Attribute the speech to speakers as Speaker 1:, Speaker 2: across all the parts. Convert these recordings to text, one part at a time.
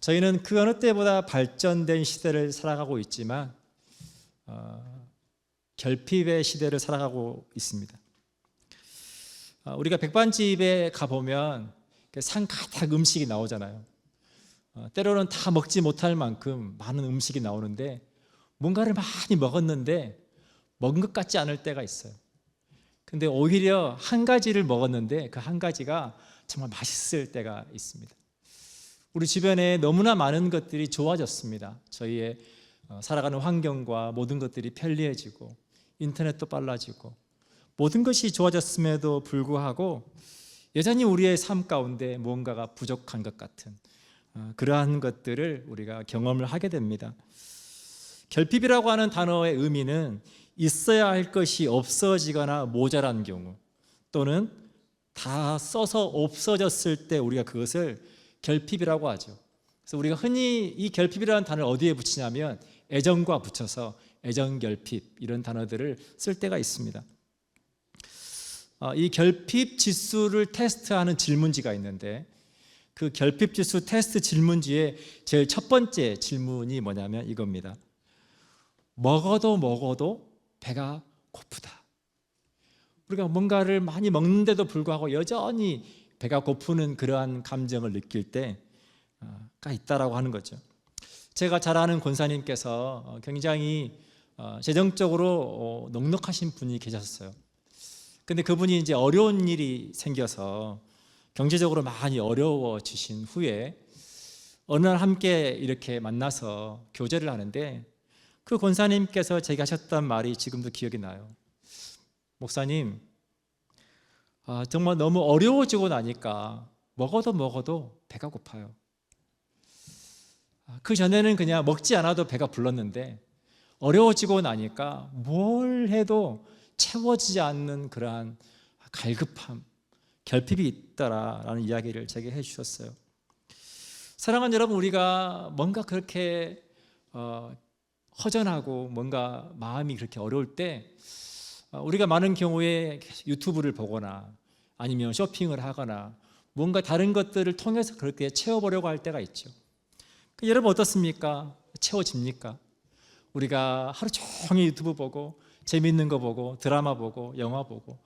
Speaker 1: 저희는 그 어느 때보다 발전된 시대를 살아가고 있지만 결핍의 시대를 살아가고 있습니다. 우리가 백반집에 가보면 상 가득 음식이 나오잖아요. 때로는 다 먹지 못할 만큼 많은 음식이 나오는데 뭔가를 많이 먹었는데 먹은 것 같지 않을 때가 있어요. 근데 오히려 한 가지를 먹었는데 그 한 가지가 정말 맛있을 때가 있습니다. 우리 주변에 너무나 많은 것들이 좋아졌습니다. 저희의 살아가는 환경과 모든 것들이 편리해지고 인터넷도 빨라지고 모든 것이 좋아졌음에도 불구하고 여전히 우리의 삶 가운데 무언가가 부족한 것 같은 그러한 것들을 우리가 경험을 하게 됩니다. 결핍이라고 하는 단어의 의미는 있어야 할 것이 없어지거나 모자란 경우, 또는 다 써서 없어졌을 때 우리가 그것을 결핍이라고 하죠. 그래서 우리가 흔히 이 결핍이라는 단어를 어디에 붙이냐면 애정과 붙여서 애정결핍 이런 단어들을 쓸 때가 있습니다. 이 결핍 지수를 테스트하는 질문지가 있는데 그 결핍 지수 테스트 질문지의 제일 첫 번째 질문이 뭐냐면 이겁니다. 먹어도 배가 고프다. 우리가 뭔가를 많이 먹는데도 불구하고 여전히 배가 고프는 그러한 감정을 느낄 때가 있다라고 하는 거죠. 제가 잘 아는 권사님께서 굉장히 재정적으로 넉넉하신 분이 계셨어요. 근데 그분이 이제 어려운 일이 생겨서 경제적으로 많이 어려워지신 후에 어느 날 함께 이렇게 만나서 교제를 하는데 그 권사님께서 제게 하셨던 말이 지금도 기억이 나요. 목사님, 정말 너무 어려워지고 나니까 먹어도 배가 고파요. 그 전에는 그냥 먹지 않아도 배가 불렀는데 어려워지고 나니까 뭘 해도 채워지지 않는 그러한 갈급함, 결핍이 있다라는 이야기를 제게 해주셨어요. 사랑하는 여러분, 우리가 뭔가 그렇게 허전하고 뭔가 마음이 그렇게 어려울 때 우리가 많은 경우에 유튜브를 보거나 아니면 쇼핑을 하거나 뭔가 다른 것들을 통해서 그렇게 채워보려고 할 때가 있죠. 여러분 어떻습니까? 채워집니까? 우리가 하루 종일 유튜브 보고 재미있는 거 보고 드라마 보고 영화 보고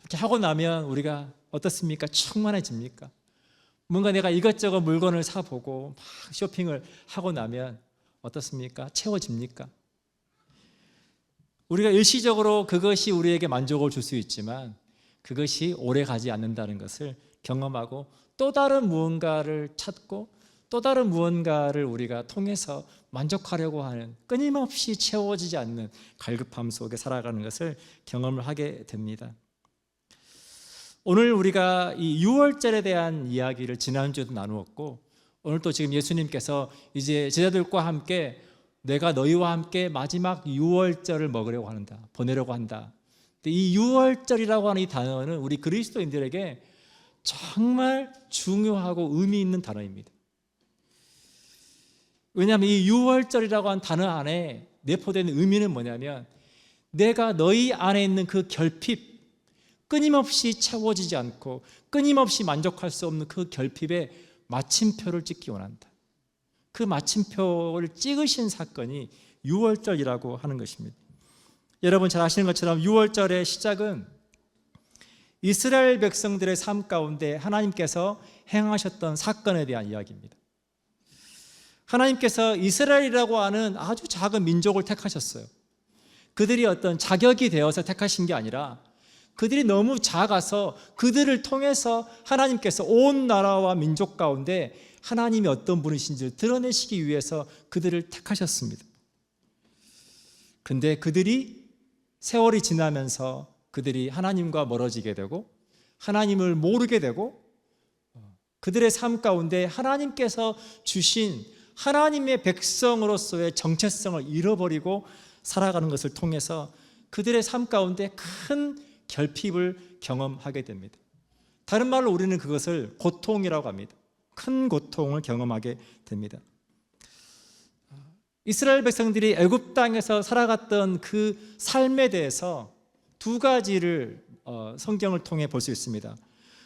Speaker 1: 이렇게 하고 나면 우리가 어떻습니까? 충만해집니까? 뭔가 내가 이것저것 물건을 사보고 막 쇼핑을 하고 나면 어떻습니까? 채워집니까? 우리가 일시적으로 그것이 우리에게 만족을 줄 수 있지만 그것이 오래 가지 않는다는 것을 경험하고 또 다른 무언가를 찾고 또 다른 무언가를 우리가 통해서 만족하려고 하는 끊임없이 채워지지 않는 갈급함 속에 살아가는 것을 경험을 하게 됩니다. 오늘 우리가 이 유월절에 대한 이야기를 지난주에도 나누었고 오늘 또 지금 예수님께서 이제 제자들과 함께 내가 너희와 함께 마지막 유월절을 먹으려고 한다, 보내려고 한다. 이 유월절이라고 하는 이 단어는 우리 그리스도인들에게 정말 중요하고 의미 있는 단어입니다. 왜냐하면 이 유월절이라고 하는 단어 안에 내포되는 의미는 뭐냐면 내가 너희 안에 있는 그 결핍, 끊임없이 채워지지 않고 끊임없이 만족할 수 없는 그 결핍에 마침표를 찍기 원한다. 그 마침표를 찍으신 사건이 유월절이라고 하는 것입니다. 여러분 잘 아시는 것처럼 유월절의 시작은 이스라엘 백성들의 삶 가운데 하나님께서 행하셨던 사건에 대한 이야기입니다. 하나님께서 이스라엘이라고 하는 아주 작은 민족을 택하셨어요. 그들이 어떤 자격이 되어서 택하신 게 아니라 그들이 너무 작아서 그들을 통해서 하나님께서 온 나라와 민족 가운데 하나님이 어떤 분이신지를 드러내시기 위해서 그들을 택하셨습니다. 근데 그들이 세월이 지나면서 그들이 하나님과 멀어지게 되고 하나님을 모르게 되고 그들의 삶 가운데 하나님께서 주신 하나님의 백성으로서의 정체성을 잃어버리고 살아가는 것을 통해서 그들의 삶 가운데 큰 결핍을 경험하게 됩니다. 다른 말로 우리는 그것을 고통이라고 합니다. 큰 고통을 경험하게 됩니다. 이스라엘 백성들이 애굽 땅에서 살아갔던 그 삶에 대해서 두 가지를 성경을 통해 볼 수 있습니다.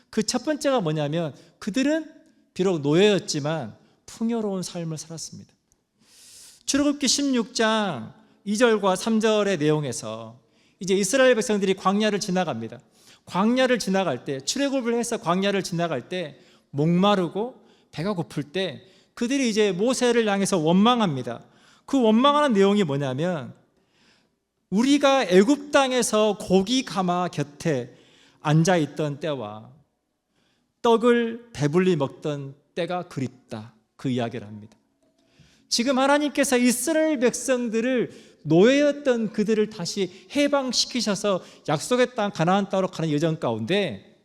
Speaker 1: 그 첫 번째가 뭐냐면 그들은 비록 노예였지만 풍요로운 삶을 살았습니다. 출애굽기 16장 2절과 3절의 내용에서 이제 이스라엘 백성들이 광야를 지나갑니다. 광야를 지나갈 때, 출애굽을 해서 광야를 지나갈 때 목마르고 배가 고플 때 그들이 이제 모세를 향해서 원망합니다. 그 원망하는 내용이 뭐냐면, 우리가 애굽 땅에서 고기 가마 곁에 앉아있던 때와 떡을 배불리 먹던 때가 그립다, 그 이야기를 합니다. 지금 하나님께서 이스라엘 백성들을, 노예였던 그들을 다시 해방시키셔서 약속의 땅 가나안 땅으로 가는 여정 가운데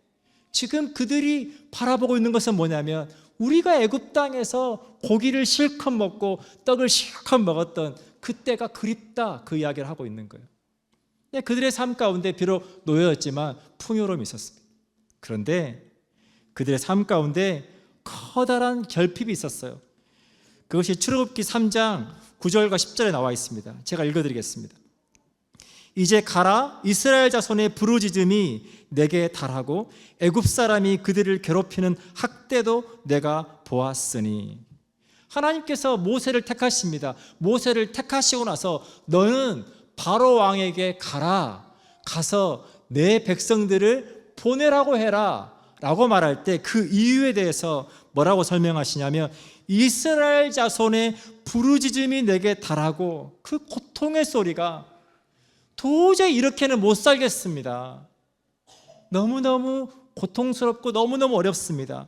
Speaker 1: 지금 그들이 바라보고 있는 것은 뭐냐면, 우리가 애굽 땅에서 고기를 실컷 먹고 떡을 실컷 먹었던 그때가 그립다, 그 이야기를 하고 있는 거예요. 그들의 삶 가운데 비록 노예였지만 풍요로움이 있었습니다. 그런데 그들의 삶 가운데 커다란 결핍이 있었어요. 그것이 출애굽기 3장 9절과 10절에 나와 있습니다. 제가 읽어드리겠습니다. 이제 가라, 이스라엘 자손의 부르짖음이 내게 달하고 애굽 사람이 그들을 괴롭히는 학대도 내가 보았으니. 하나님께서 모세를 택하십니다. 모세를 택하시고 나서 너는 바로 왕에게 가라, 가서 내 백성들을 보내라고 해라 라고 말할 때 그 이유에 대해서 뭐라고 설명하시냐면, 이스라엘 자손의 부르짖음이 내게 달하고 그 고통의 소리가 도저히 이렇게는 못 살겠습니다. 너무너무 고통스럽고 너무너무 어렵습니다.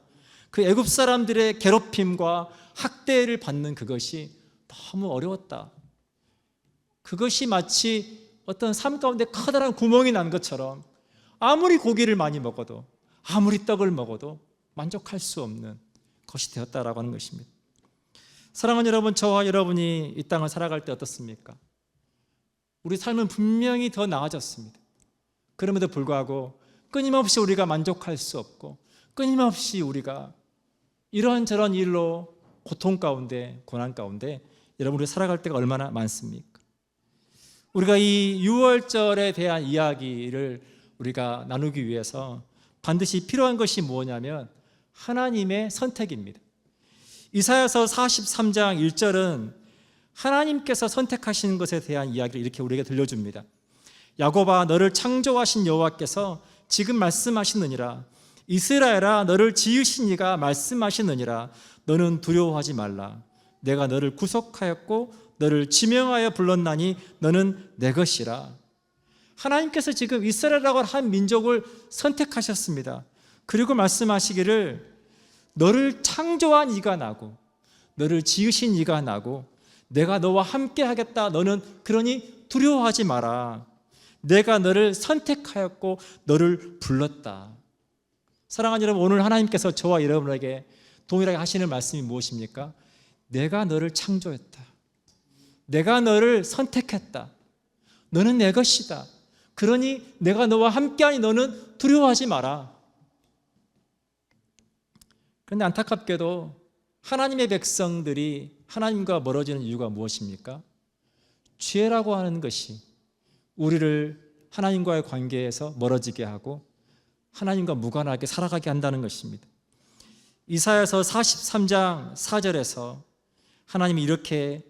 Speaker 1: 그 애굽 사람들의 괴롭힘과 학대를 받는 그것이 너무 어려웠다. 그것이 마치 어떤 삶 가운데 커다란 구멍이 난 것처럼 아무리 고기를 많이 먹어도, 아무리 떡을 먹어도 만족할 수 없는 것이 되었다라고 하는 것입니다. 사랑하는 여러분, 저와 여러분이 이 땅을 살아갈 때 어떻습니까? 우리 삶은 분명히 더 나아졌습니다. 그럼에도 불구하고 끊임없이 우리가 만족할 수 없고, 끊임없이 우리가 이런저런 일로 고통 가운데, 고난 가운데 여러분 우리 살아갈 때가 얼마나 많습니까? 우리가 이 유월절에 대한 이야기를 우리가 나누기 위해서 반드시 필요한 것이 뭐냐면 하나님의 선택입니다. 이사야서 43장 1절은 하나님께서 선택하시는 것에 대한 이야기를 이렇게 우리에게 들려줍니다. 야곱아, 너를 창조하신 여호와께서 지금 말씀하시느니라. 이스라엘아, 너를 지으신 이가 말씀하시느니라. 너는 두려워하지 말라. 내가 너를 구속하였고 너를 지명하여 불렀나니 너는 내 것이라. 하나님께서 지금 이스라엘이라고 한 민족을 선택하셨습니다. 그리고 말씀하시기를, 너를 창조한 이가 나고 너를 지으신 이가 나고 내가 너와 함께 하겠다. 너는 그러니 두려워하지 마라. 내가 너를 선택하였고 너를 불렀다. 사랑하는 여러분, 오늘 하나님께서 저와 여러분에게 동일하게 하시는 말씀이 무엇입니까? 내가 너를 창조했다. 내가 너를 선택했다. 너는 내 것이다. 그러니 내가 너와 함께하니 너는 두려워하지 마라. 그런데 안타깝게도 하나님의 백성들이 하나님과 멀어지는 이유가 무엇입니까? 죄라고 하는 것이 우리를 하나님과의 관계에서 멀어지게 하고 하나님과 무관하게 살아가게 한다는 것입니다. 이사야서 43장 4절에서 하나님이 이렇게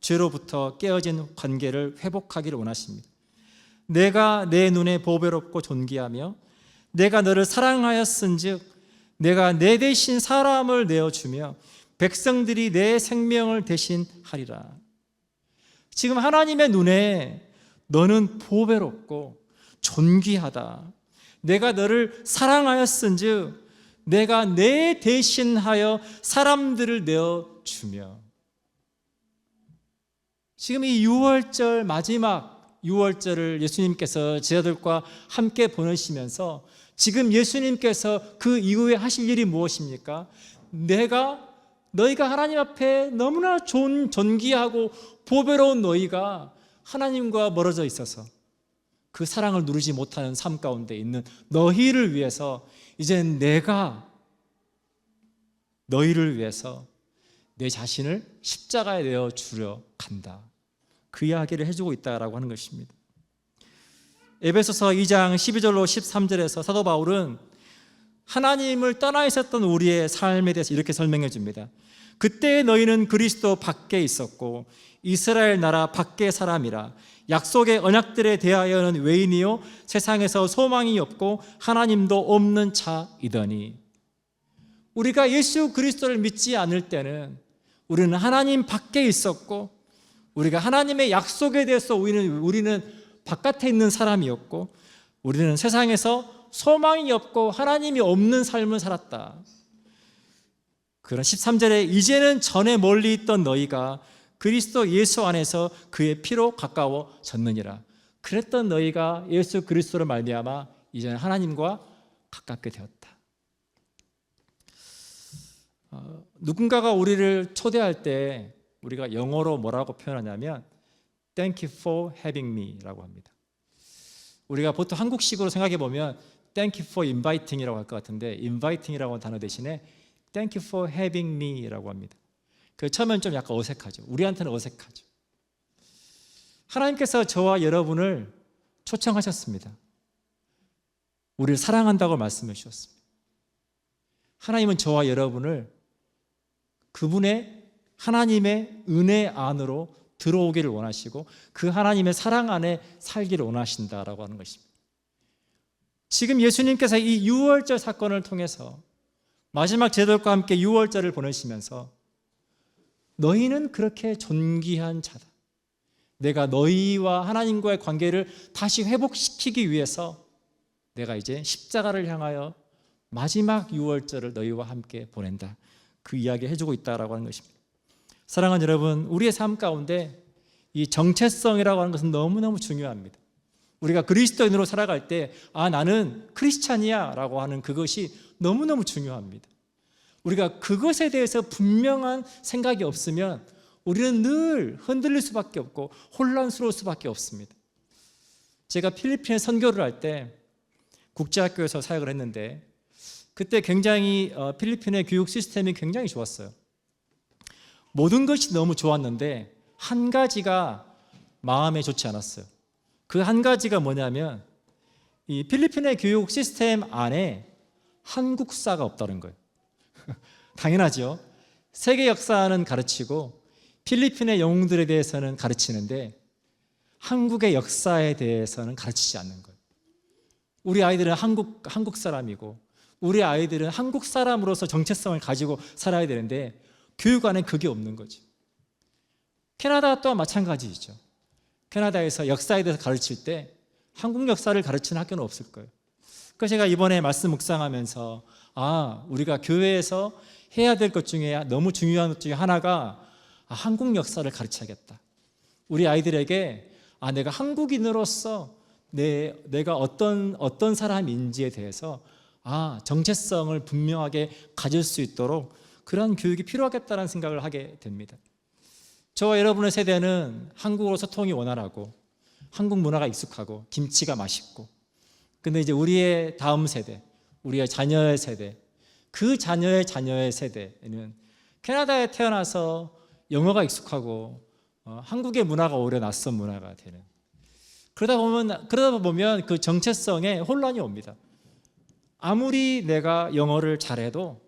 Speaker 1: 죄로부터 깨어진 관계를 회복하기를 원하십니다. 내가 내 눈에 보배롭고 존귀하며 내가 너를 사랑하였은즉 내가 내 대신 사람을 내어주며 백성들이 내 생명을 대신하리라. 지금 하나님의 눈에 너는 보배롭고 존귀하다. 내가 너를 사랑하였은즉 내가 내 대신하여 사람들을 내어주며. 지금 이 6월절, 마지막 6월절을 예수님께서 제자들과 함께 보내시면서 지금 예수님께서 그 이후에 하실 일이 무엇입니까? 너희가 하나님 앞에 너무나 존귀하고 보배로운 너희가 하나님과 멀어져 있어서 그 사랑을 누리지 못하는 삶 가운데 있는 너희를 위해서 이제 내가 너희를 위해서 내 자신을 십자가에 내어 주려 간다. 그 이야기를 해주고 있다라고 하는 것입니다. 에베소서 2장 12절로 13절에서 사도 바울은 하나님을 떠나 있었던 우리의 삶에 대해서 이렇게 설명해 줍니다. 그때 너희는 그리스도 밖에 있었고 이스라엘 나라 밖의 사람이라. 약속의 언약들에 대하여는 외인이요 세상에서 소망이 없고 하나님도 없는 자이더니. 우리가 예수 그리스도를 믿지 않을 때는 우리는 하나님 밖에 있었고, 우리가 하나님의 약속에 대해서 우리는 바깥에 있는 사람이었고, 우리는 세상에서 소망이 없고 하나님이 없는 삶을 살았다. 그런 13절에 이제는 전에 멀리 있던 너희가 그리스도 예수 안에서 그의 피로 가까워졌느니라. 그랬던 너희가 예수 그리스도를 말미암아 이제는 하나님과 가깝게 되었다. 누군가가 우리를 초대할 때 우리가 영어로 뭐라고 표현하냐면 Thank you for having me 라고 합니다. 우리가 보통 한국식으로 생각해 보면 Thank you for inviting 이라고 할 것 같은데, inviting 이라고 하는 단어 대신에 Thank you for having me 라고 합니다. 그 처음엔 좀 약간 어색하죠. 우리한테는 어색하죠. 하나님께서 저와 여러분을 초청하셨습니다. 우리를 사랑한다고 말씀해 주셨습니다. 하나님은 저와 여러분을 그분의 하나님의 은혜 안으로 들어오기를 원하시고 그 하나님의 사랑 안에 살기를 원하신다라고 하는 것입니다. 지금 예수님께서 이 유월절 사건을 통해서 마지막 제들과 함께 유월절을 보내시면서 너희는 그렇게 존귀한 자다. 내가 너희와 하나님과의 관계를 다시 회복시키기 위해서 내가 이제 십자가를 향하여 마지막 유월절을 너희와 함께 보낸다. 그 이야기 해주고 있다라고 하는 것입니다. 사랑하는 여러분, 우리의 삶 가운데 이 정체성이라고 하는 것은 너무너무 중요합니다. 우리가 그리스도인으로 살아갈 때 나는 크리스찬이야 라고 하는 그것이 너무너무 중요합니다. 우리가 그것에 대해서 분명한 생각이 없으면 우리는 늘 흔들릴 수밖에 없고 혼란스러울 수밖에 없습니다. 제가 필리핀에 선교를 할 때 국제학교에서 사역을 했는데 그때 굉장히 필리핀의 교육 시스템이 굉장히 좋았어요. 모든 것이 너무 좋았는데 한 가지가 마음에 좋지 않았어요. 그 한 가지가 뭐냐면 이 필리핀의 교육 시스템 안에 한국사가 없다는 거예요. 당연하죠. 세계 역사는 가르치고 필리핀의 영웅들에 대해서는 가르치는데 한국의 역사에 대해서는 가르치지 않는 거예요. 우리 아이들은 한국 사람이고 우리 아이들은 한국 사람으로서 정체성을 가지고 살아야 되는데 교육 안에 그게 없는 거죠. 캐나다 또한 마찬가지죠. 캐나다에서 역사에 대해서 가르칠 때 한국 역사를 가르치는 학교는 없을 거예요. 그래서 제가 이번에 말씀 묵상하면서 우리가 교회에서 해야 될 것 중에 너무 중요한 것 중에 하나가 한국 역사를 가르쳐야겠다. 우리 아이들에게 내가 한국인으로서 내가 어떤 사람인지에 대해서 정체성을 분명하게 가질 수 있도록 그런 교육이 필요하겠다는 생각을 하게 됩니다. 저와 여러분의 세대는 한국어로 소통이 원활하고 한국 문화가 익숙하고 김치가 맛있고, 근데 이제 우리의 다음 세대, 우리의 자녀의 세대, 그 자녀의 세대는 캐나다에 태어나서 영어가 익숙하고 한국의 문화가 오히려 낯선 문화가 되는, 그러다 보면 그 정체성에 혼란이 옵니다. 아무리 내가 영어를 잘해도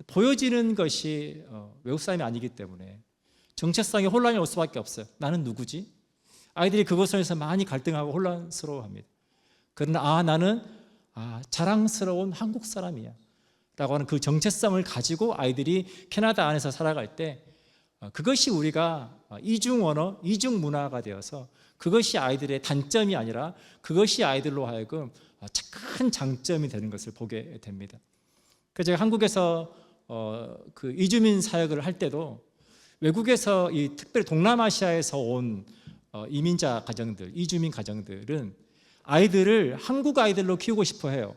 Speaker 1: 보여지는 것이 외국 사람이 아니기 때문에 정체성에 혼란이 올 수밖에 없어요. 나는 누구지? 아이들이 그것에서 많이 갈등하고 혼란스러워합니다. 그러나 나는 자랑스러운 한국 사람이야 라고 하는 그 정체성을 가지고 아이들이 캐나다 안에서 살아갈 때 그것이 우리가 이중 언어, 이중 문화가 되어서 그것이 아이들의 단점이 아니라 그것이 아이들로 하여금 큰 장점이 되는 것을 보게 됩니다. 그래서 제가 한국에서 그 이주민 사역을 할 때도 외국에서 특별히 동남아시아에서 온 이민자 가정들, 이주민 가정들은 아이들을 한국 아이들로 키우고 싶어 해요.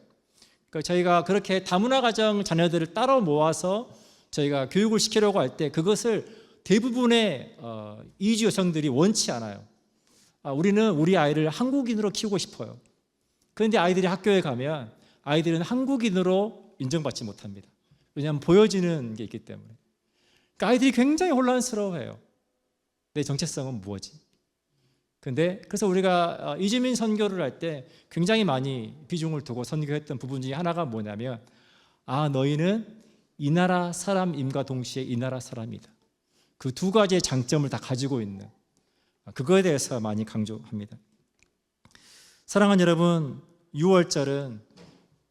Speaker 1: 그러니까 저희가 그렇게 다문화 가정 자녀들을 따로 모아서 저희가 교육을 시키려고 할 때 그것을 대부분의 이주 여성들이 원치 않아요. 우리는 우리 아이를 한국인으로 키우고 싶어요. 그런데 아이들이 학교에 가면 아이들은 한국인으로 인정받지 못합니다. 왜냐하면 보여지는 게 있기 때문에. 그러니까 아이들이 굉장히 혼란스러워해요. 내 정체성은 무엇이? 근데 그래서 우리가 이주민 선교를 할 때 굉장히 많이 비중을 두고 선교했던 부분 중에 하나가 뭐냐면, 너희는 이 나라 사람임과 동시에 이 나라 사람이다. 그 두 가지의 장점을 다 가지고 있는, 그거에 대해서 많이 강조합니다. 사랑하는 여러분, 6월절은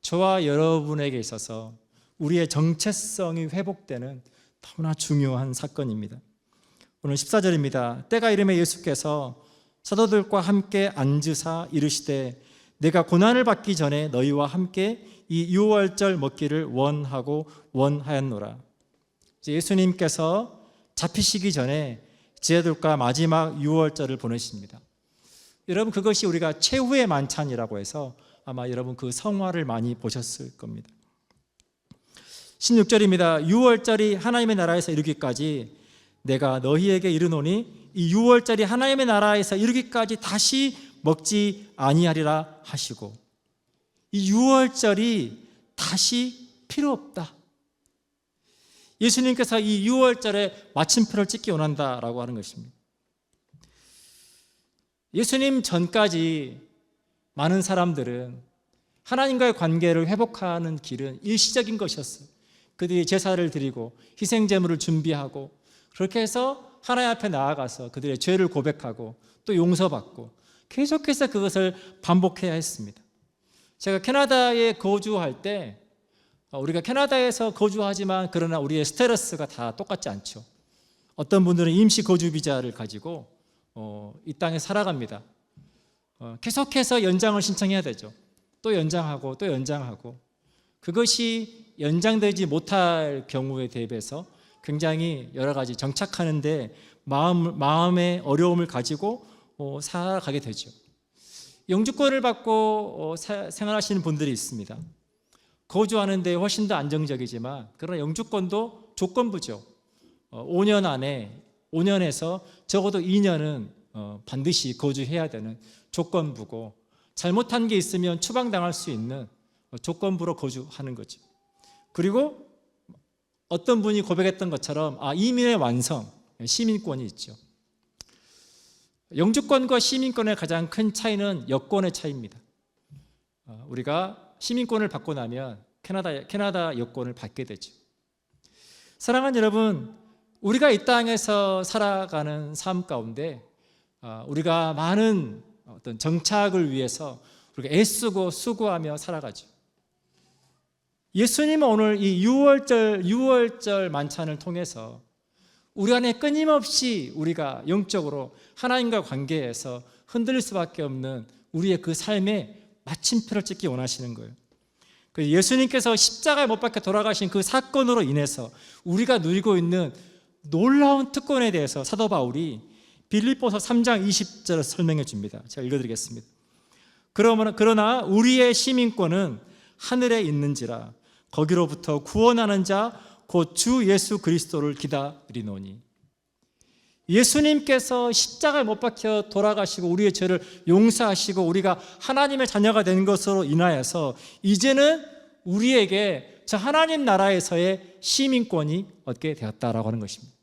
Speaker 1: 저와 여러분에게 있어서 우리의 정체성이 회복되는 너무나 중요한 사건입니다. 오늘 14절입니다. 때가 이르매 예수께서 사도들과 함께 앉으사 이르시되 내가 고난을 받기 전에 너희와 함께 이 6월절 먹기를 원하고 원하였노라. 예수님께서 잡히시기 전에 제자들과 마지막 6월절을 보내십니다. 여러분, 그것이 우리가 최후의 만찬이라고 해서 아마 여러분 그 성화를 많이 보셨을 겁니다. 16절입니다. 6월절이 하나님의 나라에서 이르기까지 내가 너희에게 이르노니 이 6월절이 하나님의 나라에서 이르기까지 다시 먹지 아니하리라 하시고, 이 6월절이 다시 필요 없다. 예수님께서 이 6월절에 마침표를 찍기 원한다라고 하는 것입니다. 예수님 전까지 많은 사람들은 하나님과의 관계를 회복하는 길은 일시적인 것이었어요. 그들이 제사를 드리고 희생제물을 준비하고 그렇게 해서 하나님 앞에 나아가서 그들의 죄를 고백하고 또 용서받고 계속해서 그것을 반복해야 했습니다. 제가 캐나다에 거주할 때, 우리가 캐나다에서 거주하지만 그러나 우리의 스테러스가 다 똑같지 않죠. 어떤 분들은 임시 거주 비자를 가지고 이 땅에 살아갑니다. 계속해서 연장을 신청해야 되죠. 또 연장하고 또 연장하고, 그것이 연장되지 못할 경우에 대비해서 굉장히 여러 가지 정착하는데 마음의 어려움을 가지고 살아가게 되죠. 영주권을 받고 생활하시는 분들이 있습니다. 거주하는데 훨씬 더 안정적이지만 그러나 영주권도 조건부죠. 5년에서 적어도 2년은 반드시 거주해야 되는 조건부고, 잘못한 게 있으면 추방당할 수 있는 조건부로 거주하는 거죠. 그리고 어떤 분이 고백했던 것처럼 이민의 완성, 시민권이 있죠. 영주권과 시민권의 가장 큰 차이는 여권의 차이입니다. 우리가 시민권을 받고 나면 캐나다 여권을 받게 되죠. 사랑하는 여러분, 우리가 이 땅에서 살아가는 삶 가운데 우리가 많은 어떤 정착을 위해서 우리가 애쓰고 수고하며 살아가죠. 예수님은 오늘 이 6월절 만찬을 통해서 우리 안에 끊임없이 우리가 영적으로 하나님과 관계에서 흔들릴 수밖에 없는 우리의 그 삶에 마침표를 찍기 원하시는 거예요. 예수님께서 십자가에 못 박혀 돌아가신 그 사건으로 인해서 우리가 누리고 있는 놀라운 특권에 대해서 사도 바울이 빌립보서 3장 20절을 설명해 줍니다. 제가 읽어드리겠습니다. 그러나 우리의 시민권은 하늘에 있는지라 거기로부터 구원하는 자 곧 주 예수 그리스도를 기다리노니. 예수님께서 십자가에 못 박혀 돌아가시고 우리의 죄를 용서하시고 우리가 하나님의 자녀가 된 것으로 인하여서 이제는 우리에게 저 하나님 나라에서의 시민권이 얻게 되었다라고 하는 것입니다.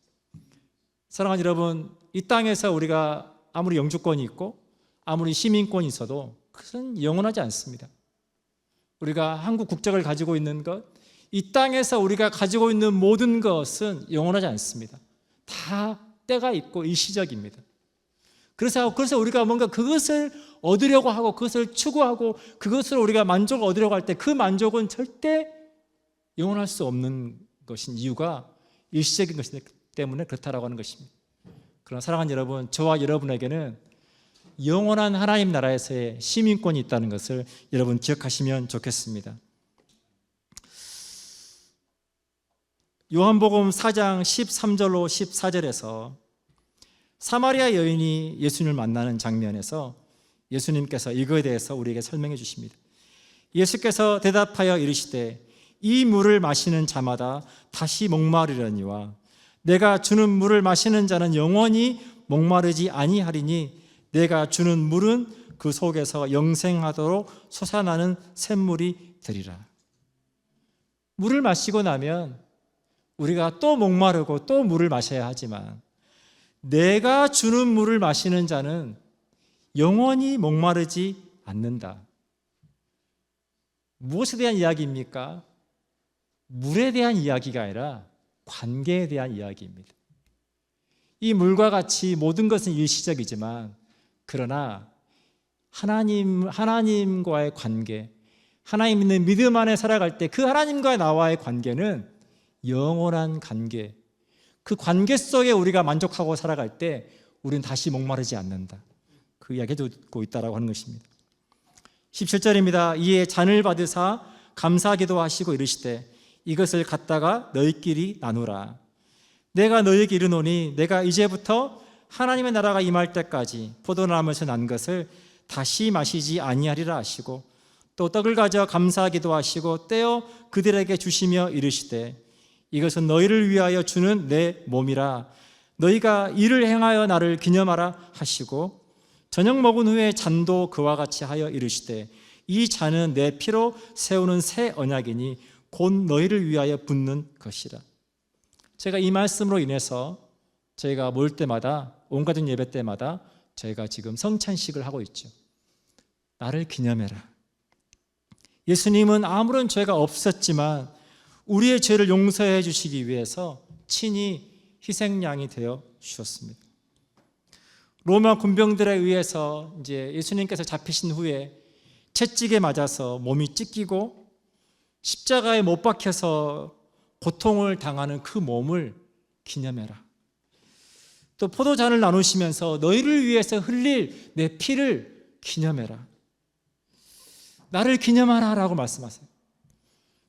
Speaker 1: 사랑하는 여러분, 이 땅에서 우리가 아무리 영주권이 있고 아무리 시민권이 있어도 그것은 영원하지 않습니다. 우리가 한국 국적을 가지고 있는 것, 이 땅에서 우리가 가지고 있는 모든 것은 영원하지 않습니다. 다 때가 있고 일시적입니다. 그래서 우리가 뭔가 그것을 얻으려고 하고 그것을 추구하고 그것을 우리가 만족을 얻으려고 할 때 그 만족은 절대 영원할 수 없는 것인 이유가 일시적인 것이기 때문에 그렇다라고 하는 것입니다. 그러나 사랑하는 여러분, 저와 여러분에게는 영원한 하나님 나라에서의 시민권이 있다는 것을 여러분 기억하시면 좋겠습니다. 요한복음 4장 13절로 14절에서 사마리아 여인이 예수님을 만나는 장면에서 예수님께서 이거에 대해서 우리에게 설명해 주십니다. 예수께서 대답하여 이르시되 이 물을 마시는 자마다 다시 목마르려니와 내가 주는 물을 마시는 자는 영원히 목마르지 아니하리니 내가 주는 물은 그 속에서 영생하도록 솟아나는 샘물이 되리라. 물을 마시고 나면 우리가 또 목마르고 또 물을 마셔야 하지만 내가 주는 물을 마시는 자는 영원히 목마르지 않는다. 무엇에 대한 이야기입니까? 물에 대한 이야기가 아니라 관계에 대한 이야기입니다. 이 물과 같이 모든 것은 일시적이지만 그러나 하나님과의 관계, 하나님 있는 믿음 안에 살아갈 때 그 하나님과 나와의 관계는 영원한 관계, 그 관계 속에 우리가 만족하고 살아갈 때 우리는 다시 목마르지 않는다. 그 이야기 해주고 있다라고 하는 것입니다. 17절입니다. 이에 잔을 받으사 감사기도 하시고 이르시되 이것을 갖다가 너희끼리 나누라. 내가 너희에게 이르노니 내가 이제부터 하나님의 나라가 임할 때까지 포도나무에서 난 것을 다시 마시지 아니하리라 하시고 또 떡을 가져 감사하기도 하시고 떼어 그들에게 주시며 이르시되 이것은 너희를 위하여 주는 내 몸이라. 너희가 이를 행하여 나를 기념하라 하시고 저녁 먹은 후에 잔도 그와 같이 하여 이르시되 이 잔은 내 피로 세우는 새 언약이니 곧 너희를 위하여 붓는 것이라. 제가 이 말씀으로 인해서 저희가 모일 때마다 온가족 예배 때마다 저희가 지금 성찬식을 하고 있죠. 나를 기념해라. 예수님은 아무런 죄가 없었지만 우리의 죄를 용서해 주시기 위해서 친히 희생양이 되어 주셨습니다. 로마 군병들에 의해서 이제 예수님께서 잡히신 후에 채찍에 맞아서 몸이 찢기고 십자가에 못 박혀서 고통을 당하는 그 몸을 기념해라. 또 포도잔을 나누시면서 너희를 위해서 흘릴 내 피를 기념해라. 나를 기념하라 라고 말씀하세요.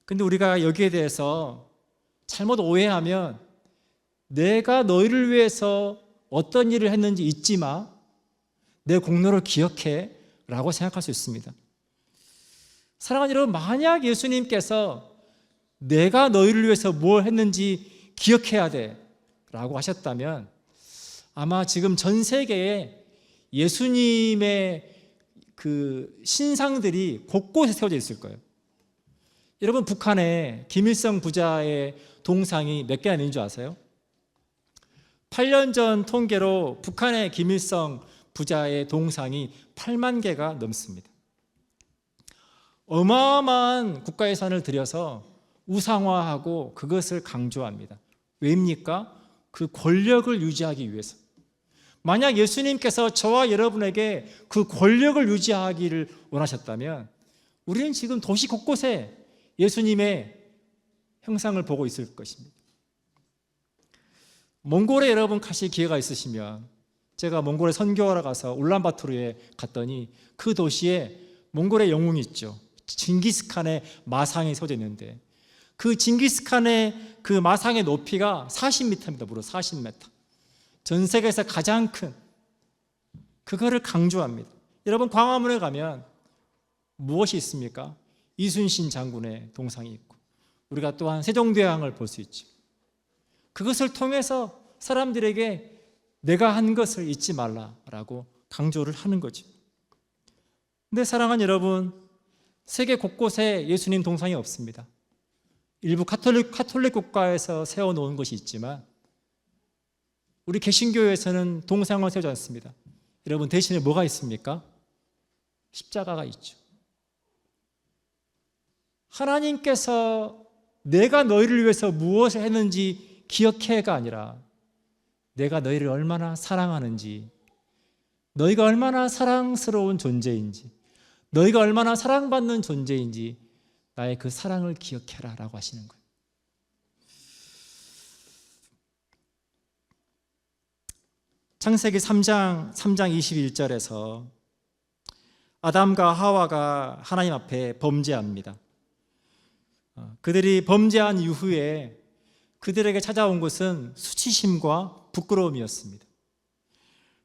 Speaker 1: 근데 우리가 여기에 대해서 잘못 오해하면 내가 너희를 위해서 어떤 일을 했는지 잊지 마, 내 공로를 기억해 라고 생각할 수 있습니다. 사랑하는 여러분, 만약 예수님께서 내가 너희를 위해서 뭘 했는지 기억해야 돼 라고 하셨다면 아마 지금 전 세계에 예수님의 그 신상들이 곳곳에 세워져 있을 거예요. 여러분, 북한에 김일성 부자의 동상이 몇 개나 있는 줄 아세요? 8년 전 통계로 북한의 김일성 부자의 동상이 8만 개가 넘습니다. 어마어마한 국가예산을 들여서 우상화하고 그것을 강조합니다. 왜입니까? 그 권력을 유지하기 위해서. 만약 예수님께서 저와 여러분에게 그 권력을 유지하기를 원하셨다면 우리는 지금 도시 곳곳에 예수님의 형상을 보고 있을 것입니다. 몽골에 여러분 가실 기회가 있으시면, 제가 몽골에 선교하러 가서 울란바토르에 갔더니 그 도시에 몽골의 영웅이 있죠. 징기스칸의 마상이 세워져 있는데 그 징기스칸의 그 마상의 높이가 40m입니다. 무려 40m. 전 세계에서 가장 큰, 그거를 강조합니다. 여러분, 광화문에 가면 무엇이 있습니까? 이순신 장군의 동상이 있고 우리가 또한 세종대왕을 볼 수 있죠. 그것을 통해서 사람들에게 내가 한 것을 잊지 말라라고 강조를 하는 거죠. 근데 사랑하는 여러분, 세계 곳곳에 예수님 동상이 없습니다. 일부 카톨릭 국가에서 세워놓은 것이 있지만 우리 개신교에서는 동상을 세우지 않습니다. 여러분, 대신에 뭐가 있습니까? 십자가가 있죠. 하나님께서 내가 너희를 위해서 무엇을 했는지 기억해가 아니라 내가 너희를 얼마나 사랑하는지, 너희가 얼마나 사랑스러운 존재인지, 너희가 얼마나 사랑받는 존재인지 나의 그 사랑을 기억해라 라고 하시는 거예요. 창세기 3장 21절에서 아담과 하와가 하나님 앞에 범죄합니다. 그들이 범죄한 이후에 그들에게 찾아온 것은 수치심과 부끄러움이었습니다.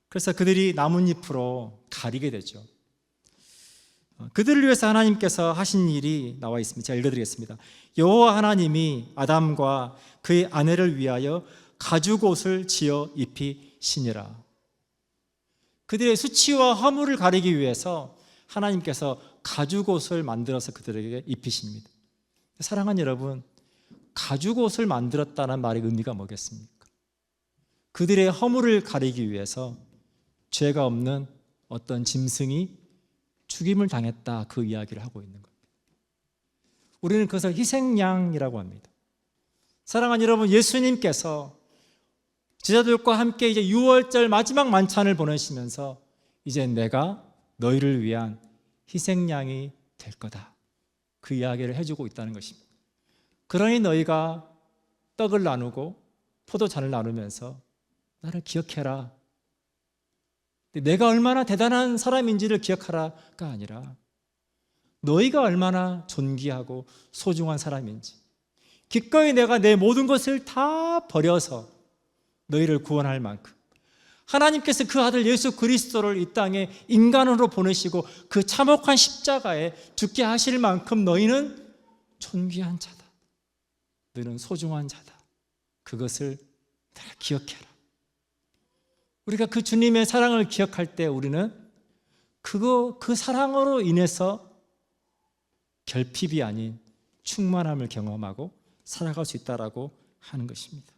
Speaker 1: 그래서 그들이 나뭇잎으로 가리게 되죠. 그들을 위해서 하나님께서 하신 일이 나와 있습니다. 제가 읽어드리겠습니다. 여호와 하나님이 아담과 그의 아내를 위하여 가죽옷을 지어 입히시니라. 그들의 수치와 허물을 가리기 위해서 하나님께서 가죽옷을 만들어서 그들에게 입히십니다. 사랑하는 여러분, 가죽옷을 만들었다는 말의 의미가 뭐겠습니까? 그들의 허물을 가리기 위해서 죄가 없는 어떤 짐승이 죽임을 당했다, 그 이야기를 하고 있는 겁니다. 우리는 그것을 희생양이라고 합니다. 사랑하는 여러분, 예수님께서 제자들과 함께 이제 6월절 마지막 만찬을 보내시면서 이제 내가 너희를 위한 희생양이 될 거다, 그 이야기를 해주고 있다는 것입니다. 그러니 너희가 떡을 나누고 포도잔을 나누면서 나를 기억해라, 내가 얼마나 대단한 사람인지를 기억하라가 아니라 너희가 얼마나 존귀하고 소중한 사람인지, 기꺼이 내가 내 모든 것을 다 버려서 너희를 구원할 만큼 하나님께서 그 아들 예수 그리스도를 이 땅에 인간으로 보내시고 그 참혹한 십자가에 죽게 하실 만큼 너희는 존귀한 자다, 너희는 소중한 자다, 그것을 다 기억해라. 우리가 그 주님의 사랑을 기억할 때 우리는 그 사랑으로 인해서 결핍이 아닌 충만함을 경험하고 살아갈 수 있다라고 하는 것입니다.